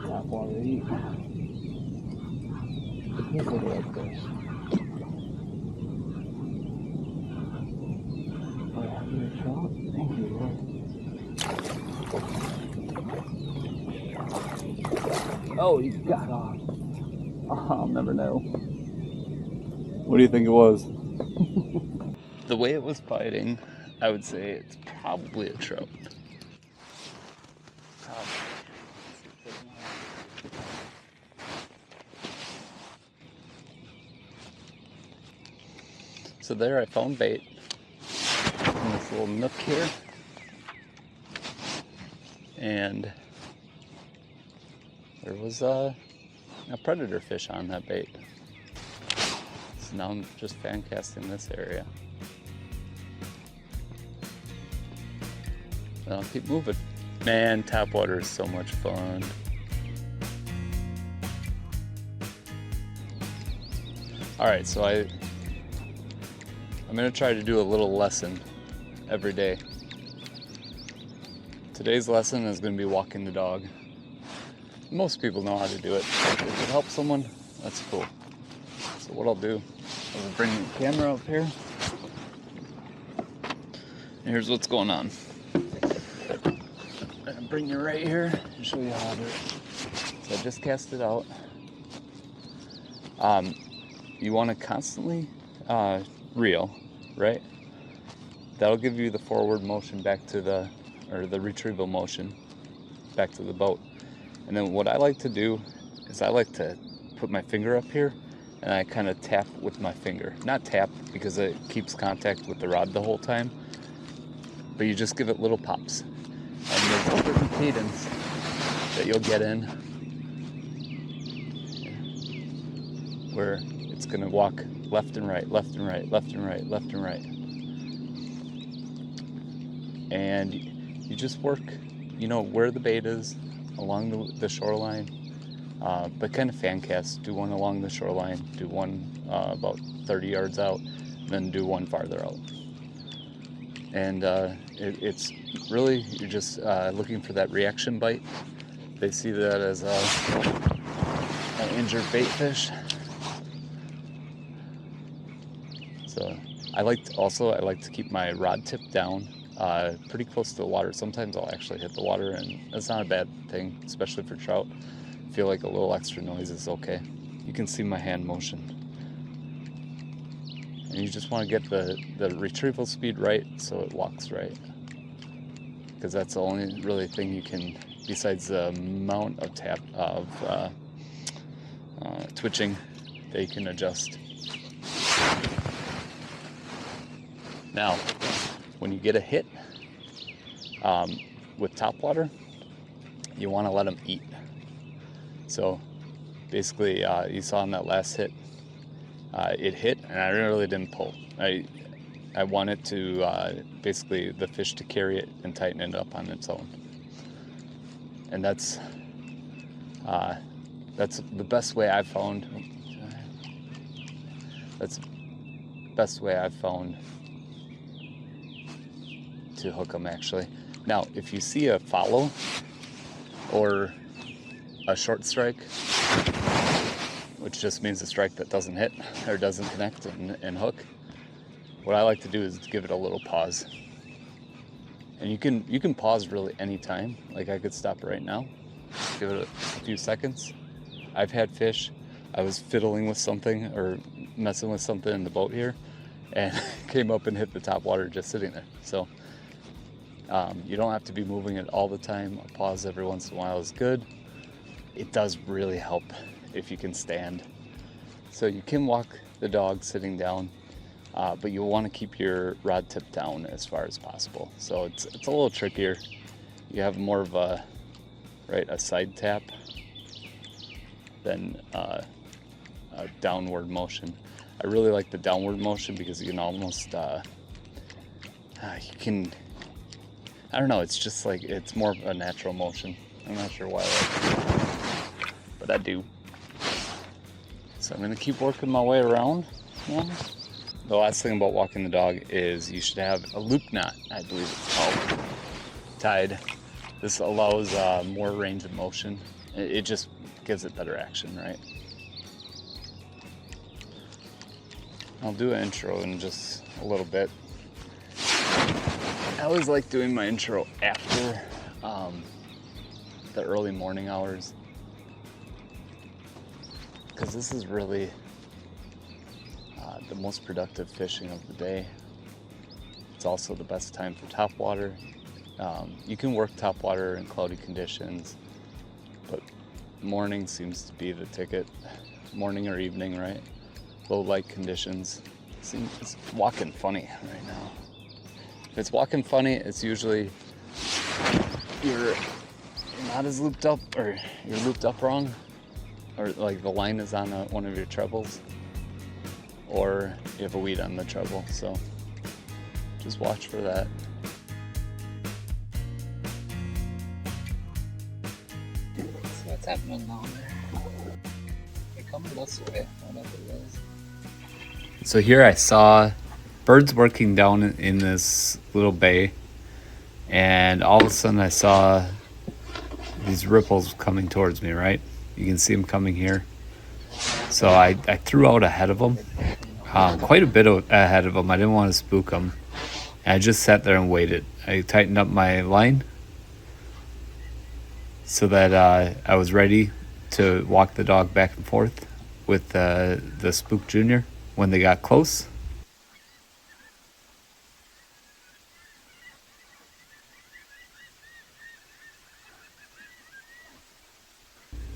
Topwater eat. Look at this. Oh, you're a trout? Thank you, Lord. Oh, he got off. Oh, I'll never know. What do you think it was? The way it was biting, I would say it's probably a trout. So there I found bait in this little nook here, and there was a predator fish on that bait. So now I'm just fan casting this area. And I'll keep moving. Man, topwater is so much fun. Alright, so I'm going to try to do a little lesson every day. Today's lesson is going to be walking the dog. Most people know how to do it. If it helps someone, that's cool. So what I'll do, I'll bring the camera up here. And here's what's going on. I'm going to bring you right here and show you how to do it. So I just cast it out. You want to constantly reel, right? That'll give you the forward motion back to the retrieval motion back to the boat. And then what I like to do is I like to put my finger up here and I kind of tap with my finger. Not tap because it keeps contact with the rod the whole time, but you just give it little pops. And there's a certain cadence that you'll get in where it's going to walk left and right, left and right, left and right, left and right. And you just work, where the bait is along the shoreline, but kind of fan cast. Do one along the shoreline, do one about 30 yards out, then do one farther out. And it's really, you're just looking for that reaction bite. They see that as an injured bait fish. So I like to keep my rod tip down pretty close to the water. Sometimes I'll actually hit the water, and that's not a bad thing, especially for trout. I feel like a little extra noise is okay. You can see my hand motion. And you just want to get the retrieval speed right so it walks right. Because that's the only really thing you can, besides the amount of twitching that you can adjust. Now, when you get a hit with topwater, you want to let them eat. So basically, you saw in that last hit, it hit and I really didn't pull. I wanted to basically the fish to carry it and tighten it up on its own. And that's the best way I've found. That's the best way I've found to hook them, actually. Now, if you see a follow or a short strike, which just means a strike that doesn't hit or doesn't connect and hook, what I like to do is give it a little pause. And you can pause really anytime. Like I could stop right now, give it a few seconds. I've had fish I was fiddling with something or messing with something in the boat here, and came up and hit the top water just sitting there. So you don't have to be moving it all the time. A pause every once in a while is good. It does really help if you can stand. So you can walk the dog sitting down, but you'll want to keep your rod tip down as far as possible. So it's a little trickier. You have more of a side tap than a downward motion. I really like the downward motion because you can almost I don't know, it's just like, it's more of a natural motion. I'm not sure why I like it, but I do. So I'm gonna keep working my way around. The last thing about walking the dog is you should have a loop knot, I believe it's called, tied. This allows more range of motion. It just gives it better action, right? I'll do an intro in just a little bit. I always like doing my intro after the early morning hours, because this is really the most productive fishing of the day. It's also the best time for topwater. You can work topwater in cloudy conditions, but morning seems to be the ticket. Morning or evening, right? Low light conditions. It's walking funny right now. If it's walking funny, it's usually you're not as looped up, or you're looped up wrong, or like the line is on one of your trebles, or you have a weed on the treble. So just watch for that. So what's happening down there? They're coming this way, whatever it is. So here I saw birds working down in this little bay, and all of a sudden I saw these ripples coming towards me, right? You can see them coming here. So I threw out ahead of them, quite a bit ahead of them. I didn't want to spook them. And I just sat there and waited. I tightened up my line so that I was ready to walk the dog back and forth with the spook junior when they got close.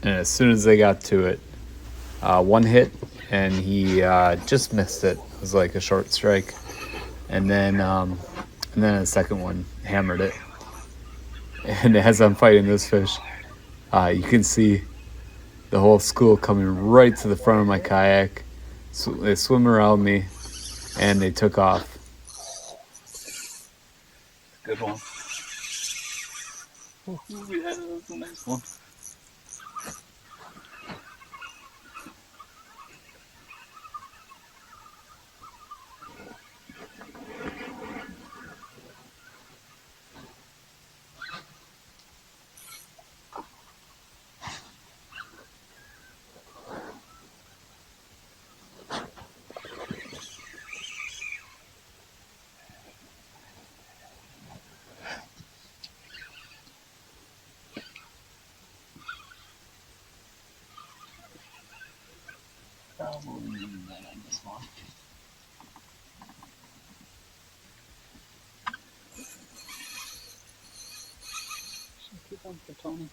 And as soon as they got to it, one hit, and he just missed it. It was like a short strike, and then a second one hammered it. And as I'm fighting this fish, you can see the whole school coming right to the front of my kayak. So they swim around me, and they took off. Good one. Oh, yeah, that was a nice one. Probably need that on this one. Should keep on for Tony.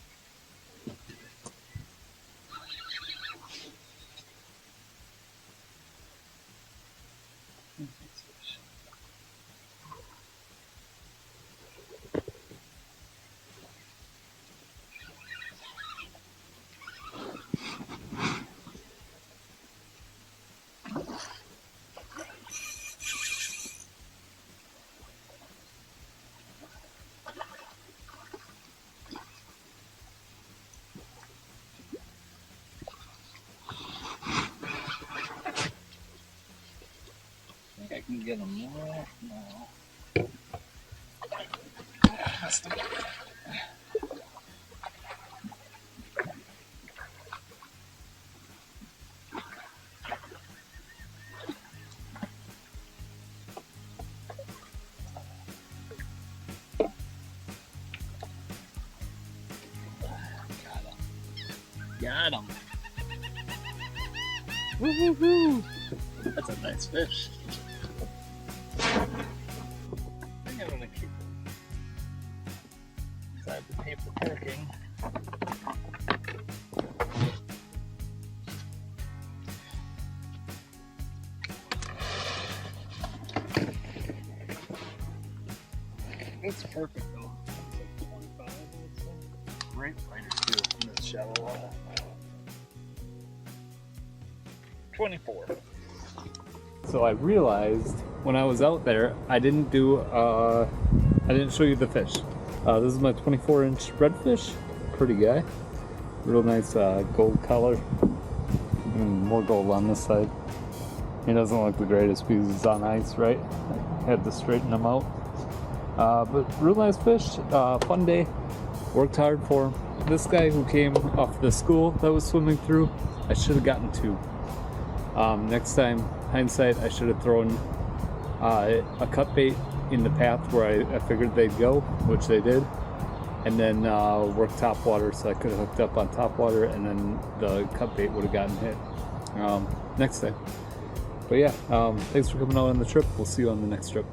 I can get him more now. That's the Got him. Woo-hoo-hoo! That's a nice fish. I think I'm gonna keep it. I have to pay for parking. It's perfect though. It's like 25, I'd say. Great fighter too in this shallow water. 24. So I realized when I was out there, I didn't show you the fish. This is my 24-inch redfish. Pretty guy. Real nice gold color. More gold on this side. He doesn't look the greatest because he's on ice, right? I had to straighten him out. But real nice fish. Fun day. Worked hard for him. This guy who came off the school that was swimming through, I should have gotten two. Next time, hindsight, I should have thrown a cut bait in the path where I figured they'd go, which they did, and then worked topwater, so I could have hooked up on topwater, and then the cut bait would have gotten hit next time. But yeah, thanks for coming out on the trip. We'll see you on the next trip.